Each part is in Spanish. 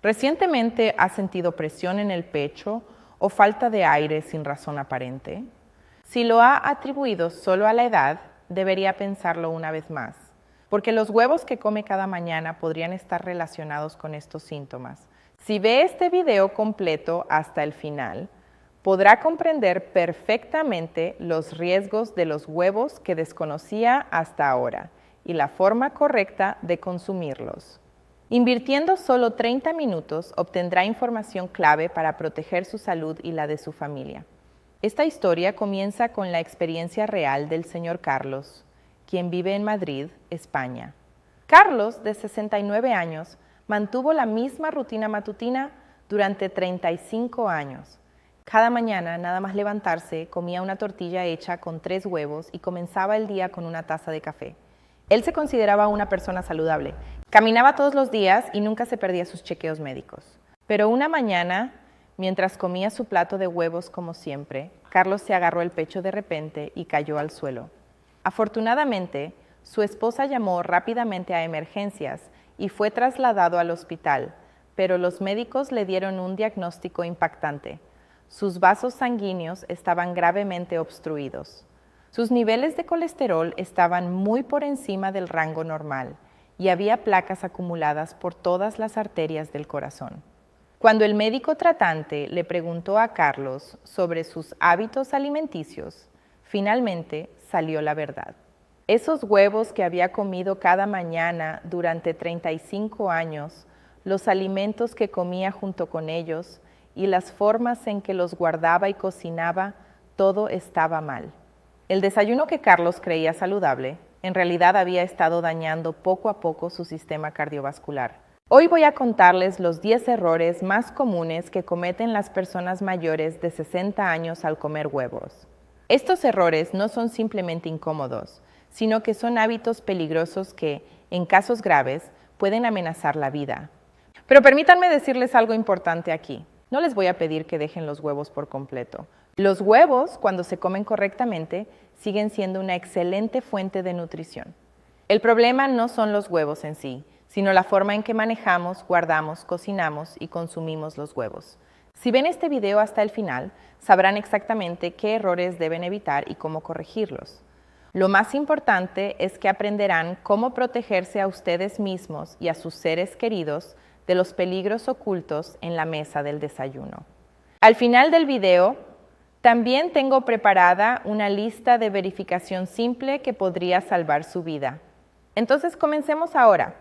¿Recientemente ha sentido presión en el pecho o falta de aire sin razón aparente? Si lo ha atribuido solo a la edad, debería pensarlo una vez más, porque los huevos que come cada mañana podrían estar relacionados con estos síntomas. Si ve este video completo hasta el final, podrá comprender perfectamente los riesgos de los huevos que desconocía hasta ahora y la forma correcta de consumirlos. Invirtiendo solo 30 minutos, obtendrá información clave para proteger su salud y la de su familia. Esta historia comienza con la experiencia real del señor Carlos, quien vive en Madrid, España. Carlos, de 69 años, mantuvo la misma rutina matutina durante 35 años. Cada mañana, nada más levantarse, comía una tortilla hecha con 3 huevos y comenzaba el día con una taza de café. Él se consideraba una persona saludable. Caminaba todos los días y nunca se perdía sus chequeos médicos. Pero una mañana, mientras comía su plato de huevos como siempre, Carlos se agarró el pecho de repente y cayó al suelo. Afortunadamente, su esposa llamó rápidamente a emergencias y fue trasladado al hospital, pero los médicos le dieron un diagnóstico impactante. Sus vasos sanguíneos estaban gravemente obstruidos. Sus niveles de colesterol estaban muy por encima del rango normal y había placas acumuladas por todas las arterias del corazón. Cuando el médico tratante le preguntó a Carlos sobre sus hábitos alimenticios, finalmente salió la verdad. Esos huevos que había comido cada mañana durante 35 años, los alimentos que comía junto con ellos y las formas en que los guardaba y cocinaba, todo estaba mal. El desayuno que Carlos creía saludable, en realidad había estado dañando poco a poco su sistema cardiovascular. Hoy voy a contarles los 10 errores más comunes que cometen las personas mayores de 60 años al comer huevos. Estos errores no son simplemente incómodos, sino que son hábitos peligrosos que, en casos graves, pueden amenazar la vida. Pero permítanme decirles algo importante aquí. No les voy a pedir que dejen los huevos por completo. Los huevos, cuando se comen correctamente, siguen siendo una excelente fuente de nutrición. El problema no son los huevos en sí, sino la forma en que manejamos, guardamos, cocinamos y consumimos los huevos. Si ven este video hasta el final, sabrán exactamente qué errores deben evitar y cómo corregirlos. Lo más importante es que aprenderán cómo protegerse a ustedes mismos y a sus seres queridos de los peligros ocultos en la mesa del desayuno. Al final del video, también tengo preparada una lista de verificación simple que podría salvar su vida. Entonces comencemos ahora.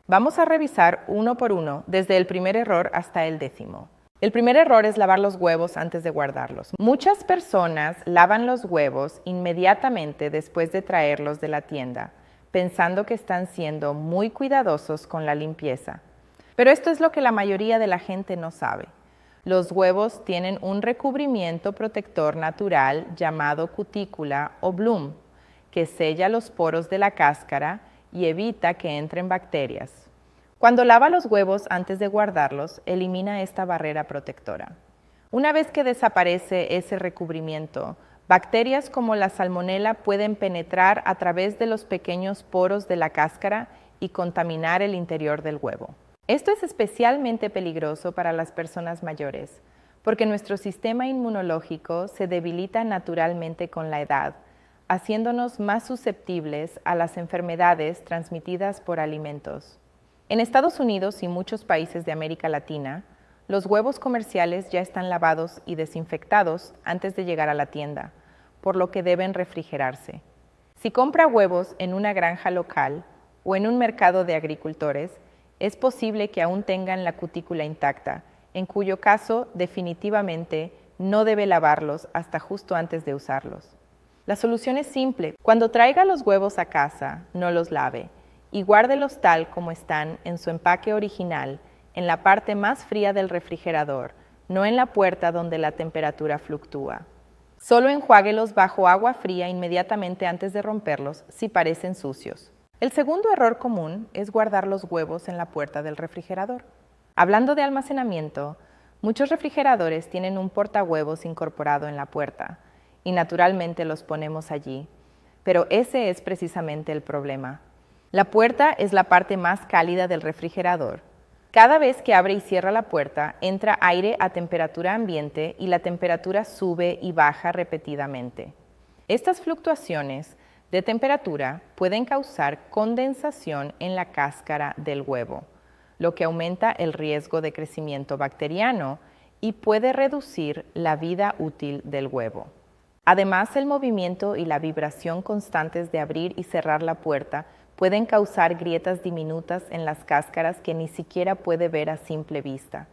Vamos a revisar uno por uno, desde el primer error hasta el 10º. El primer error es lavar los huevos antes de guardarlos. Muchas personas lavan los huevos inmediatamente después de traerlos de la tienda, pensando que están siendo muy cuidadosos con la limpieza. Pero esto es lo que la mayoría de la gente no sabe. Los huevos tienen un recubrimiento protector natural llamado cutícula o bloom, que sella los poros de la cáscara y evita que entren bacterias. Cuando lava los huevos antes de guardarlos, elimina esta barrera protectora. Una vez que desaparece ese recubrimiento, bacterias como la salmonela pueden penetrar a través de los pequeños poros de la cáscara y contaminar el interior del huevo. Esto es especialmente peligroso para las personas mayores, porque nuestro sistema inmunológico se debilita naturalmente con la edad, haciéndonos más susceptibles a las enfermedades transmitidas por alimentos. En Estados Unidos y muchos países de América Latina, los huevos comerciales ya están lavados y desinfectados antes de llegar a la tienda, por lo que deben refrigerarse. Si compra huevos en una granja local o en un mercado de agricultores, es posible que aún tengan la cutícula intacta, en cuyo caso definitivamente no debe lavarlos hasta justo antes de usarlos. La solución es simple. Cuando traiga los huevos a casa, no los lave y guárdelos tal como están en su empaque original, en la parte más fría del refrigerador, no en la puerta donde la temperatura fluctúa. Solo enjuáguelos bajo agua fría inmediatamente antes de romperlos si parecen sucios. El segundo error común es guardar los huevos en la puerta del refrigerador. Hablando de almacenamiento, muchos refrigeradores tienen un portahuevos incorporado en la puerta y naturalmente los ponemos allí, pero ese es precisamente el problema. La puerta es la parte más cálida del refrigerador. Cada vez que abre y cierra la puerta, entra aire a temperatura ambiente y la temperatura sube y baja repetidamente. Estas fluctuaciones de temperatura pueden causar condensación en la cáscara del huevo, lo que aumenta el riesgo de crecimiento bacteriano y puede reducir la vida útil del huevo. Además, el movimiento y la vibración constantes de abrir y cerrar la puerta pueden causar grietas diminutas en las cáscaras que ni siquiera puede ver a simple vista.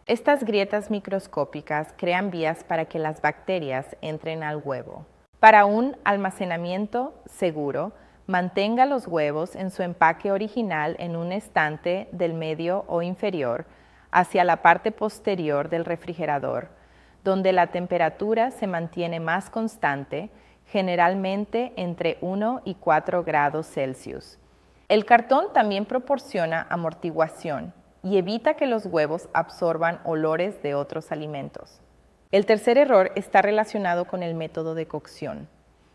Estas grietas microscópicas crean vías para que las bacterias entren al huevo. Para un almacenamiento seguro, mantenga los huevos en su empaque original en un estante del medio o inferior hacia la parte posterior del refrigerador, donde la temperatura se mantiene más constante, generalmente entre 1 y 4 grados Celsius. El cartón también proporciona amortiguación y evita que los huevos absorban olores de otros alimentos. El tercer error está relacionado con el método de cocción.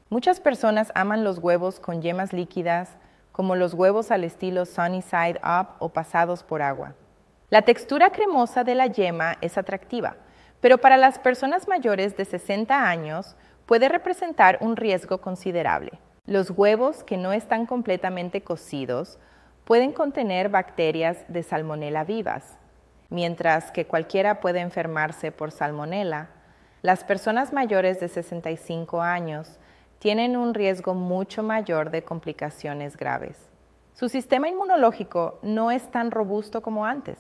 Muchas personas aman los huevos con yemas líquidas, como los huevos al estilo sunny side up o pasados por agua. La textura cremosa de la yema es atractiva, pero para las personas mayores de 60 años puede representar un riesgo considerable. Los huevos que no están completamente cocidos pueden contener bacterias de salmonela vivas. Mientras que cualquiera puede enfermarse por salmonela, las personas mayores de 65 años tienen un riesgo mucho mayor de complicaciones graves. Su sistema inmunológico no es tan robusto como antes.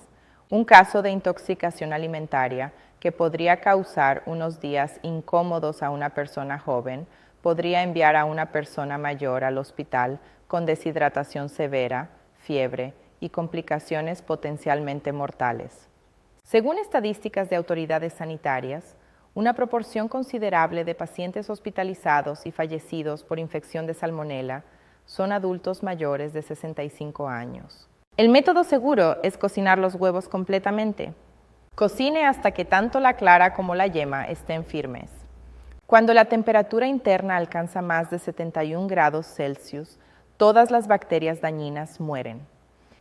Un caso de intoxicación alimentaria que podría causar unos días incómodos a una persona joven podría enviar a una persona mayor al hospital con deshidratación severa, fiebre y complicaciones potencialmente mortales. Según estadísticas de autoridades sanitarias, una proporción considerable de pacientes hospitalizados y fallecidos por infección de salmonela son adultos mayores de 65 años. El método seguro es cocinar los huevos completamente. Cocine hasta que tanto la clara como la yema estén firmes. Cuando la temperatura interna alcanza más de 71 grados Celsius, todas las bacterias dañinas mueren.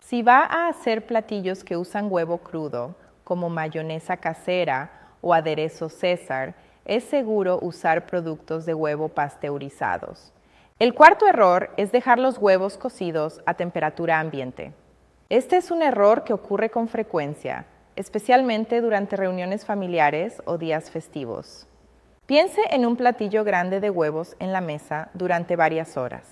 Si va a hacer platillos que usan huevo crudo, como mayonesa casera o aderezo César, es seguro usar productos de huevo pasteurizados. El cuarto error es dejar los huevos cocidos a temperatura ambiente. Este es un error que ocurre con frecuencia, especialmente durante reuniones familiares o días festivos. Piense en un platillo grande de huevos en la mesa durante varias horas.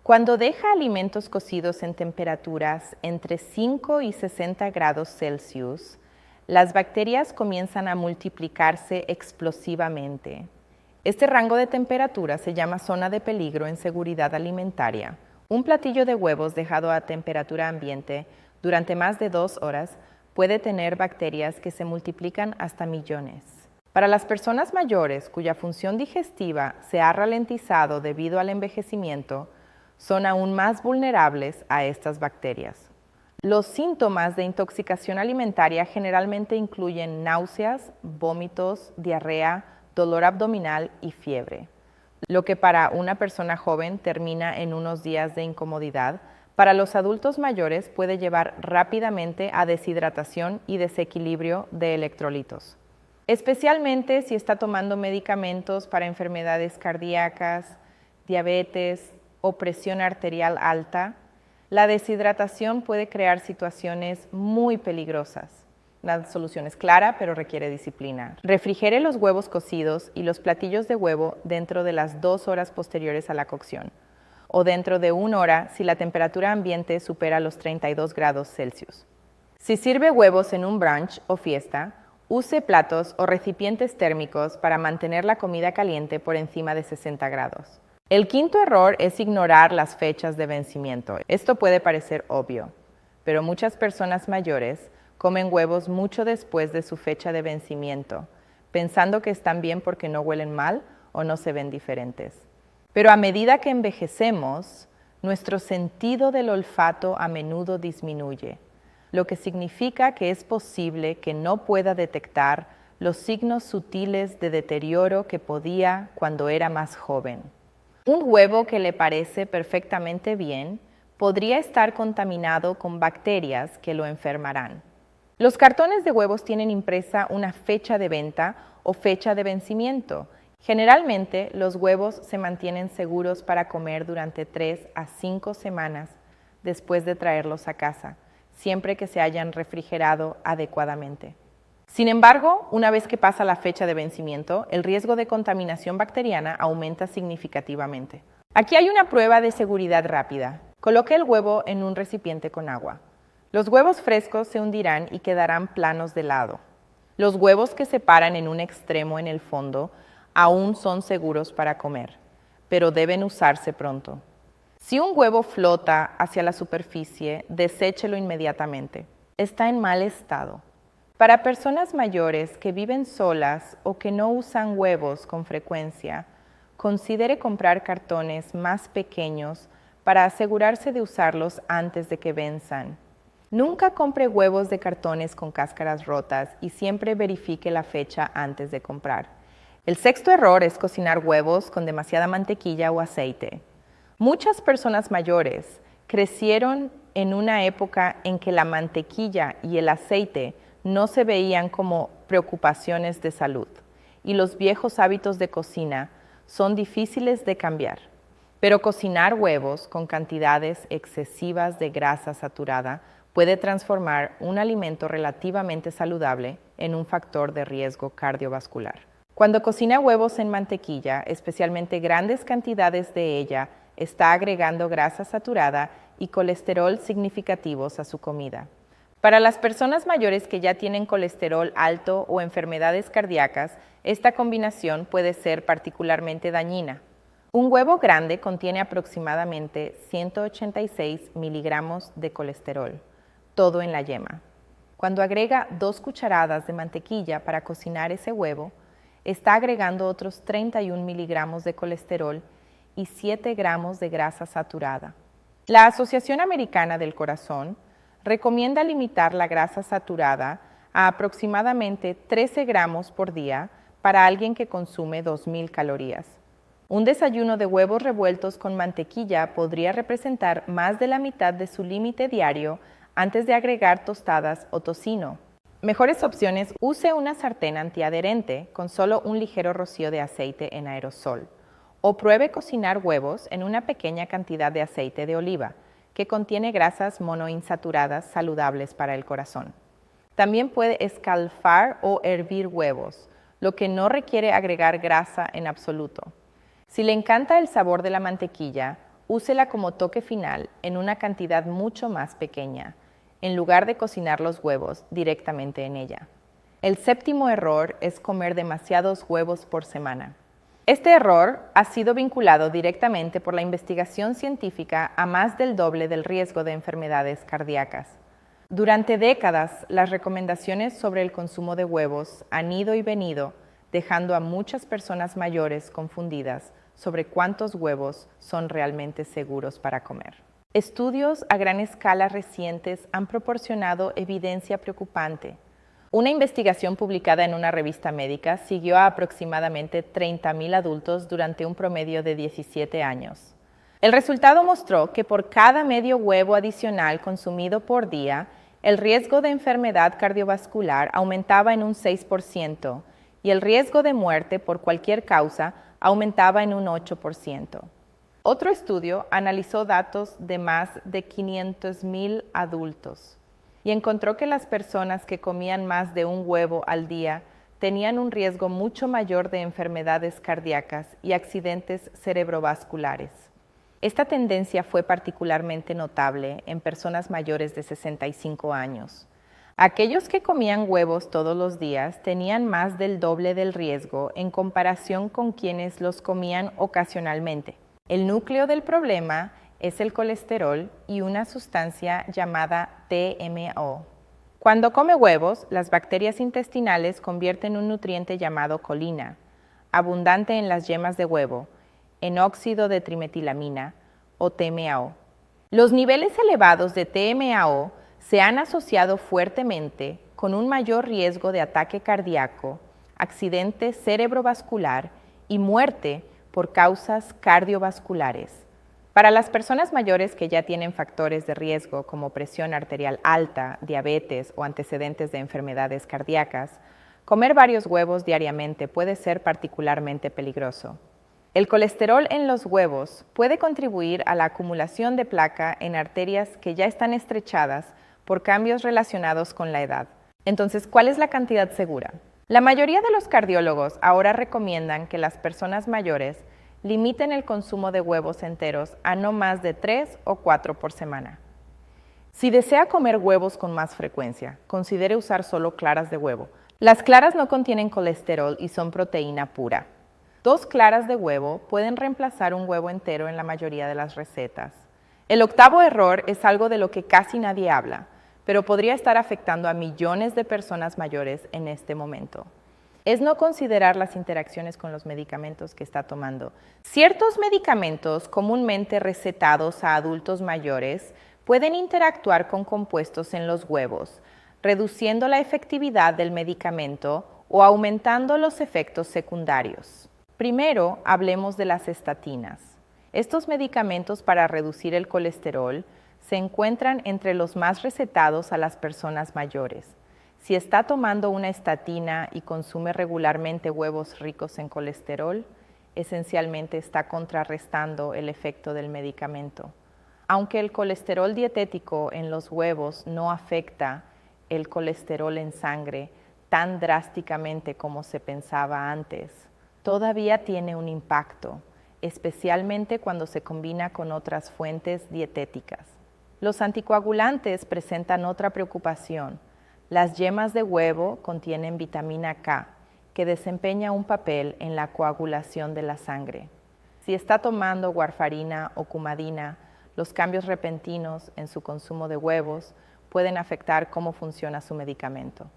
Cuando deja alimentos cocidos en temperaturas entre 5 y 60 grados Celsius, las bacterias comienzan a multiplicarse explosivamente. Este rango de temperatura se llama zona de peligro en seguridad alimentaria. Un platillo de huevos dejado a temperatura ambiente durante más de 2 horas puede tener bacterias que se multiplican hasta millones. Para las personas mayores cuya función digestiva se ha ralentizado debido al envejecimiento, son aún más vulnerables a estas bacterias. Los síntomas de intoxicación alimentaria generalmente incluyen náuseas, vómitos, diarrea, dolor abdominal y fiebre. Lo que para una persona joven termina en unos días de incomodidad, para los adultos mayores puede llevar rápidamente a deshidratación y desequilibrio de electrolitos. Especialmente si está tomando medicamentos para enfermedades cardíacas, diabetes o presión arterial alta, la deshidratación puede crear situaciones muy peligrosas. La solución es clara, pero requiere disciplina. Refrigere los huevos cocidos y los platillos de huevo dentro de las 2 horas posteriores a la cocción, o dentro de 1 hora si la temperatura ambiente supera los 32 grados Celsius. Si sirve huevos en un brunch o fiesta, use platos o recipientes térmicos para mantener la comida caliente por encima de 60 grados. El quinto error es ignorar las fechas de vencimiento. Esto puede parecer obvio, pero muchas personas mayores comen huevos mucho después de su fecha de vencimiento, pensando que están bien porque no huelen mal o no se ven diferentes. Pero a medida que envejecemos, nuestro sentido del olfato a menudo disminuye, lo que significa que es posible que no pueda detectar los signos sutiles de deterioro que podía cuando era más joven. Un huevo que le parece perfectamente bien podría estar contaminado con bacterias que lo enfermarán. Los cartones de huevos tienen impresa una fecha de venta o fecha de vencimiento. Generalmente, los huevos se mantienen seguros para comer durante 3 a 5 semanas después de traerlos a casa, siempre que se hayan refrigerado adecuadamente. Sin embargo, una vez que pasa la fecha de vencimiento, el riesgo de contaminación bacteriana aumenta significativamente. Aquí hay una prueba de seguridad rápida. Coloque el huevo en un recipiente con agua. Los huevos frescos se hundirán y quedarán planos de lado. Los huevos que se paran en un extremo en el fondo aún son seguros para comer, pero deben usarse pronto. Si un huevo flota hacia la superficie, deséchelo inmediatamente. Está en mal estado. Para personas mayores que viven solas o que no usan huevos con frecuencia, considere comprar cartones más pequeños para asegurarse de usarlos antes de que venzan. Nunca compre huevos de cartones con cáscaras rotas y siempre verifique la fecha antes de comprar. El sexto error es cocinar huevos con demasiada mantequilla o aceite. Muchas personas mayores crecieron en una época en que la mantequilla y el aceite no se veían como preocupaciones de salud, y los viejos hábitos de cocina son difíciles de cambiar. Pero cocinar huevos con cantidades excesivas de grasa saturada puede transformar un alimento relativamente saludable en un factor de riesgo cardiovascular. Cuando cocina huevos en mantequilla, especialmente grandes cantidades de ella, está agregando grasa saturada y colesterol significativos a su comida. Para las personas mayores que ya tienen colesterol alto o enfermedades cardíacas, esta combinación puede ser particularmente dañina. Un huevo grande contiene aproximadamente 186 miligramos de colesterol, todo en la yema. Cuando agrega 2 cucharadas de mantequilla para cocinar ese huevo, está agregando otros 31 miligramos de colesterol y 7 gramos de grasa saturada. La Asociación Americana del Corazón recomienda limitar la grasa saturada a aproximadamente 13 gramos por día para alguien que consume 2.000 calorías. Un desayuno de huevos revueltos con mantequilla podría representar más de la mitad de su límite diario antes de agregar tostadas o tocino. Mejores opciones: use una sartén antiadherente con solo un ligero rocío de aceite en aerosol, o pruebe cocinar huevos en una pequeña cantidad de aceite de oliva, que contiene grasas monoinsaturadas saludables para el corazón. También puede escalfar o hervir huevos, lo que no requiere agregar grasa en absoluto. Si le encanta el sabor de la mantequilla, úsela como toque final en una cantidad mucho más pequeña, en lugar de cocinar los huevos directamente en ella. El séptimo error es comer demasiados huevos por semana. Este error ha sido vinculado directamente por la investigación científica a más del doble del riesgo de enfermedades cardíacas. Durante décadas, las recomendaciones sobre el consumo de huevos han ido y venido, dejando a muchas personas mayores confundidas sobre cuántos huevos son realmente seguros para comer. Estudios a gran escala recientes han proporcionado evidencia preocupante. Una investigación publicada en una revista médica siguió a aproximadamente 30.000 adultos durante un promedio de 17 años. El resultado mostró que por cada medio huevo adicional consumido por día, el riesgo de enfermedad cardiovascular aumentaba en un 6% y el riesgo de muerte por cualquier causa aumentaba en un 8%. Otro estudio analizó datos de más de 500.000 adultos y encontró que las personas que comían más de un huevo al día tenían un riesgo mucho mayor de enfermedades cardíacas y accidentes cerebrovasculares. Esta tendencia fue particularmente notable en personas mayores de 65 años. Aquellos que comían huevos todos los días tenían más del doble del riesgo en comparación con quienes los comían ocasionalmente. El núcleo del problema es el colesterol y una sustancia llamada TMO. Cuando come huevos, las bacterias intestinales convierten un nutriente llamado colina, abundante en las yemas de huevo, en óxido de trimetilamina o TMAO. Los niveles elevados de TMAO se han asociado fuertemente con un mayor riesgo de ataque cardíaco, accidente cerebrovascular y muerte por causas cardiovasculares. Para las personas mayores que ya tienen factores de riesgo como presión arterial alta, diabetes o antecedentes de enfermedades cardíacas, comer varios huevos diariamente puede ser particularmente peligroso. El colesterol en los huevos puede contribuir a la acumulación de placa en arterias que ya están estrechadas por cambios relacionados con la edad. Entonces, ¿cuál es la cantidad segura? La mayoría de los cardiólogos ahora recomiendan que las personas mayores limiten el consumo de huevos enteros a no más de 3 o 4 por semana. Si desea comer huevos con más frecuencia, considere usar solo claras de huevo. Las claras no contienen colesterol y son proteína pura. 2 claras de huevo pueden reemplazar un huevo entero en la mayoría de las recetas. El octavo error es algo de lo que casi nadie habla, pero podría estar afectando a millones de personas mayores en este momento. Es no considerar las interacciones con los medicamentos que está tomando. Ciertos medicamentos comúnmente recetados a adultos mayores pueden interactuar con compuestos en los huevos, reduciendo la efectividad del medicamento o aumentando los efectos secundarios. Primero, hablemos de las estatinas. Estos medicamentos para reducir el colesterol se encuentran entre los más recetados a las personas mayores. Si está tomando una estatina y consume regularmente huevos ricos en colesterol, esencialmente está contrarrestando el efecto del medicamento. Aunque el colesterol dietético en los huevos no afecta el colesterol en sangre tan drásticamente como se pensaba antes, todavía tiene un impacto, especialmente cuando se combina con otras fuentes dietéticas. Los anticoagulantes presentan otra preocupación. Las yemas de huevo contienen vitamina K, que desempeña un papel en la coagulación de la sangre. Si está tomando warfarina o cumadina, los cambios repentinos en su consumo de huevos pueden afectar cómo funciona su medicamento.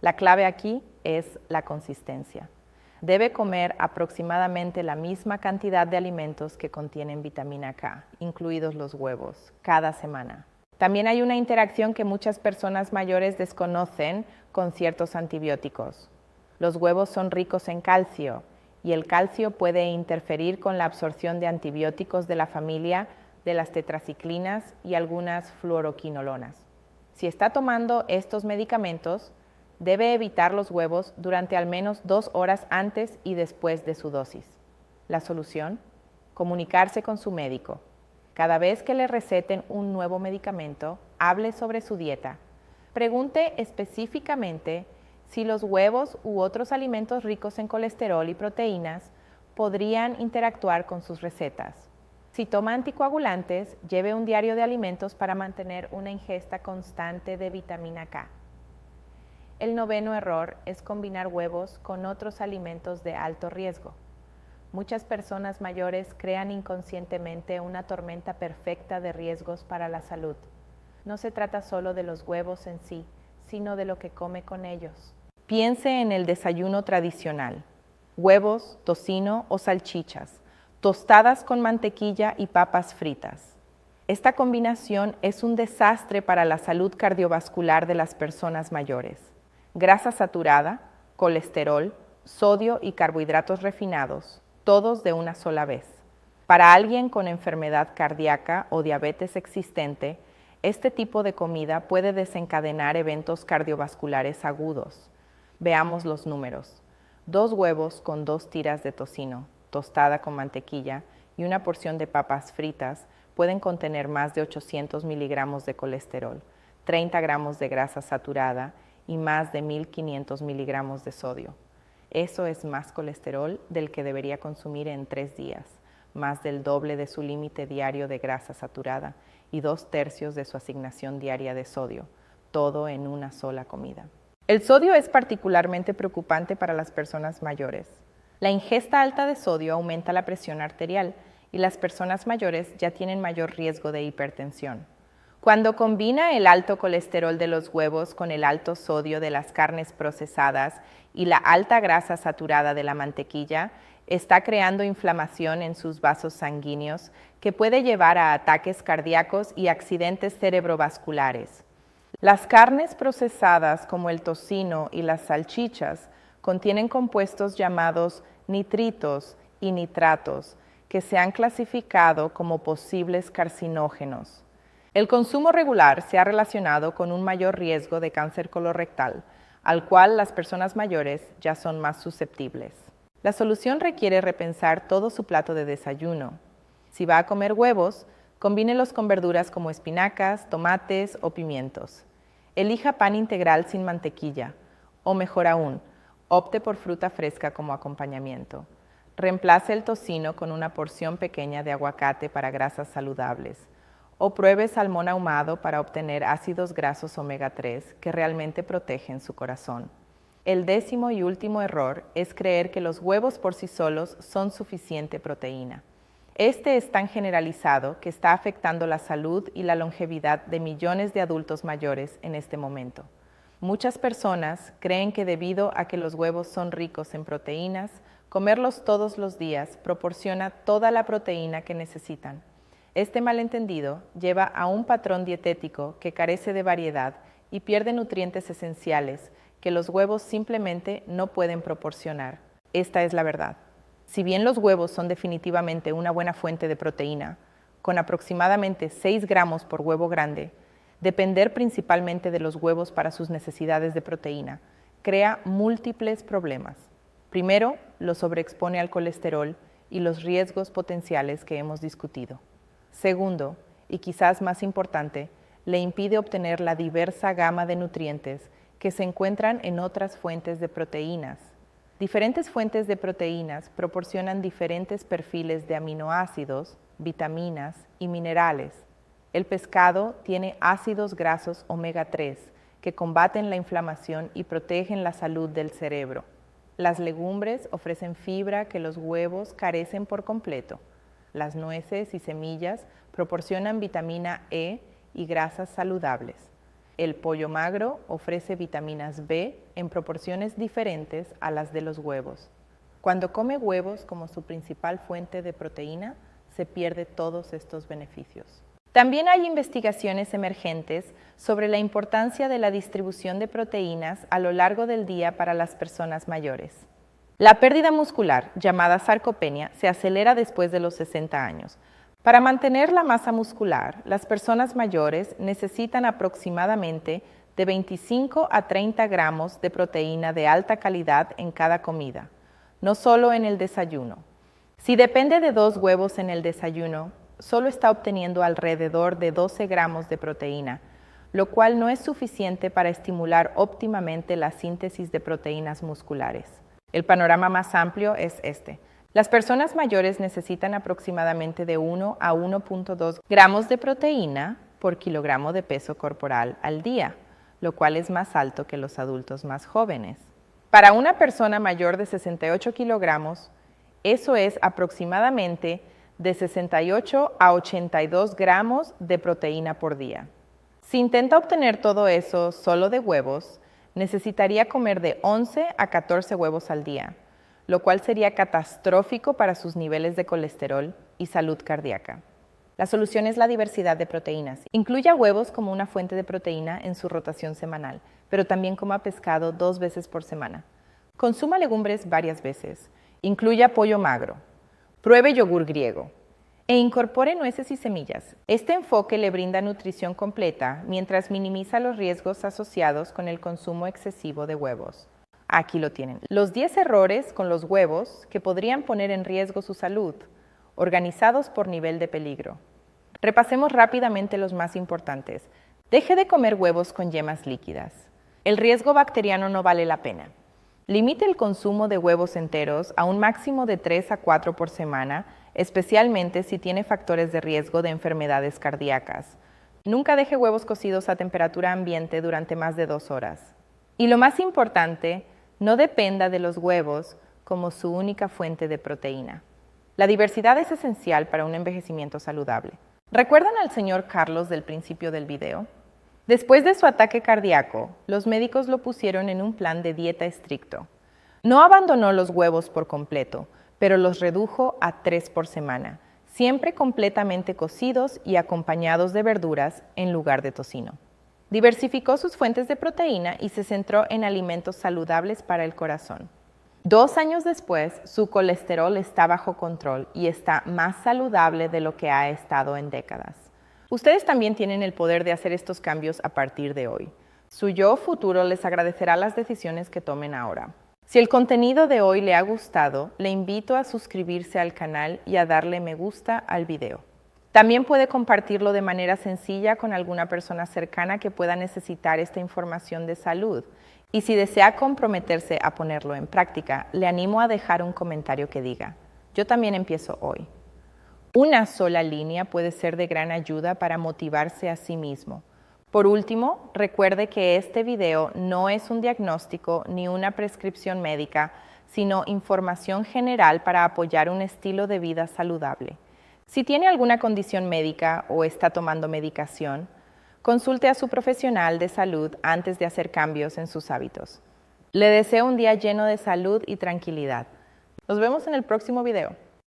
La clave aquí es la consistencia. Debe comer aproximadamente la misma cantidad de alimentos que contienen vitamina K, incluidos los huevos, cada semana. También hay una interacción que muchas personas mayores desconocen con ciertos antibióticos. Los huevos son ricos en calcio y el calcio puede interferir con la absorción de antibióticos de la familia de las tetraciclinas y algunas fluoroquinolonas. Si está tomando estos medicamentos, debe evitar los huevos durante al menos 2 horas antes y después de su dosis. La solución: comunicarse con su médico. Cada vez que le receten un nuevo medicamento, hable sobre su dieta. Pregunte específicamente si los huevos u otros alimentos ricos en colesterol y proteínas podrían interactuar con sus recetas. Si toma anticoagulantes, lleve un diario de alimentos para mantener una ingesta constante de vitamina K. El noveno error es combinar huevos con otros alimentos de alto riesgo. Muchas personas mayores crean inconscientemente una tormenta perfecta de riesgos para la salud. No se trata solo de los huevos en sí, sino de lo que come con ellos. Piense en el desayuno tradicional: huevos, tocino o salchichas, tostadas con mantequilla y papas fritas. Esta combinación es un desastre para la salud cardiovascular de las personas mayores. Grasa saturada, colesterol, sodio y carbohidratos refinados, todos de una sola vez. Para alguien con enfermedad cardíaca o diabetes existente, este tipo de comida puede desencadenar eventos cardiovasculares agudos. Veamos los números. 2 huevos con 2 tiras de tocino, tostada con mantequilla, y una porción de papas fritas pueden contener más de 800 miligramos de colesterol, 30 gramos de grasa saturada y más de 1.500 miligramos de sodio. Eso es más colesterol del que debería consumir en 3 días, más del doble de su límite diario de grasa saturada y 2/3 de su asignación diaria de sodio, todo en una sola comida. El sodio es particularmente preocupante para las personas mayores. La ingesta alta de sodio aumenta la presión arterial y las personas mayores ya tienen mayor riesgo de hipertensión. Cuando combina el alto colesterol de los huevos con el alto sodio de las carnes procesadas y la alta grasa saturada de la mantequilla, está creando inflamación en sus vasos sanguíneos que puede llevar a ataques cardíacos y accidentes cerebrovasculares. Las carnes procesadas como el tocino y las salchichas contienen compuestos llamados nitritos y nitratos que se han clasificado como posibles carcinógenos. El consumo regular se ha relacionado con un mayor riesgo de cáncer colorectal, al cual las personas mayores ya son más susceptibles. La solución requiere repensar todo su plato de desayuno. Si va a comer huevos, combínelos con verduras como espinacas, tomates o pimientos. Elija pan integral sin mantequilla, o mejor aún, opte por fruta fresca como acompañamiento. Reemplace el tocino con una porción pequeña de aguacate para grasas saludables. O pruebe salmón ahumado para obtener ácidos grasos omega 3 que realmente protegen su corazón. El 10º y último error es creer que los huevos por sí solos son suficiente proteína. Este es tan generalizado que está afectando la salud y la longevidad de millones de adultos mayores en este momento. Muchas personas creen que debido a que los huevos son ricos en proteínas, comerlos todos los días proporciona toda la proteína que necesitan. Este malentendido lleva a un patrón dietético que carece de variedad y pierde nutrientes esenciales que los huevos simplemente no pueden proporcionar. Esta es la verdad. Si bien los huevos son definitivamente una buena fuente de proteína, con aproximadamente 6 gramos por huevo grande, depender principalmente de los huevos para sus necesidades de proteína crea múltiples problemas. Primero, lo sobreexpone al colesterol y los riesgos potenciales que hemos discutido. Segundo, y quizás más importante, le impide obtener la diversa gama de nutrientes que se encuentran en otras fuentes de proteínas. Diferentes fuentes de proteínas proporcionan diferentes perfiles de aminoácidos, vitaminas y minerales. El pescado tiene ácidos grasos omega 3 que combaten la inflamación y protegen la salud del cerebro. Las legumbres ofrecen fibra que los huevos carecen por completo. Las nueces y semillas proporcionan vitamina E y grasas saludables. El pollo magro ofrece vitaminas B en proporciones diferentes a las de los huevos. Cuando come huevos como su principal fuente de proteína, se pierde todos estos beneficios. También hay investigaciones emergentes sobre la importancia de la distribución de proteínas a lo largo del día para las personas mayores. La pérdida muscular, llamada sarcopenia, se acelera después de los 60 años. Para mantener la masa muscular, las personas mayores necesitan aproximadamente de 25 a 30 gramos de proteína de alta calidad en cada comida, no solo en el desayuno. Si depende de 2 huevos en el desayuno, solo está obteniendo alrededor de 12 gramos de proteína, lo cual no es suficiente para estimular óptimamente la síntesis de proteínas musculares. El panorama más amplio es este. Las personas mayores necesitan aproximadamente de 1 a 1.2 gramos de proteína por kilogramo de peso corporal al día, lo cual es más alto que los adultos más jóvenes. Para una persona mayor de 68 kilogramos, eso es aproximadamente de 68 a 82 gramos de proteína por día. Si intenta obtener todo eso solo de huevos, necesitaría comer de 11 a 14 huevos al día, lo cual sería catastrófico para sus niveles de colesterol y salud cardíaca. La solución es la diversidad de proteínas. Incluya huevos como una fuente de proteína en su rotación semanal, pero también coma pescado 2 veces por semana. Consuma legumbres varias veces. Incluya pollo magro. Pruebe yogur griego. E incorpore nueces y semillas. Este enfoque le brinda nutrición completa mientras minimiza los riesgos asociados con el consumo excesivo de huevos. Aquí lo tienen. Los 10 errores con los huevos que podrían poner en riesgo su salud, organizados por nivel de peligro. Repasemos rápidamente los más importantes. Deje de comer huevos con yemas líquidas. El riesgo bacteriano no vale la pena. Limite el consumo de huevos enteros a un máximo de 3 a 4 por semana, especialmente si tiene factores de riesgo de enfermedades cardíacas. Nunca deje huevos cocidos a temperatura ambiente durante más de 2 horas. Y lo más importante, no dependa de los huevos como su única fuente de proteína. La diversidad es esencial para un envejecimiento saludable. ¿Recuerdan al señor Carlos del principio del video? Después de su ataque cardíaco, los médicos lo pusieron en un plan de dieta estricto. No abandonó los huevos por completo, pero los redujo a 3 por semana, siempre completamente cocidos y acompañados de verduras en lugar de tocino. Diversificó sus fuentes de proteína y se centró en alimentos saludables para el corazón. 2 años después, su colesterol está bajo control y está más saludable de lo que ha estado en décadas. Ustedes también tienen el poder de hacer estos cambios a partir de hoy. Su yo futuro les agradecerá las decisiones que tomen ahora. Si el contenido de hoy le ha gustado, le invito a suscribirse al canal y a darle me gusta al video. También puede compartirlo de manera sencilla con alguna persona cercana que pueda necesitar esta información de salud. Y si desea comprometerse a ponerlo en práctica, le animo a dejar un comentario que diga: yo también empiezo hoy. Una sola línea puede ser de gran ayuda para motivarse a sí mismo. Por último, recuerde que este video no es un diagnóstico ni una prescripción médica, sino información general para apoyar un estilo de vida saludable. Si tiene alguna condición médica o está tomando medicación, consulte a su profesional de salud antes de hacer cambios en sus hábitos. Le deseo un día lleno de salud y tranquilidad. Nos vemos en el próximo video.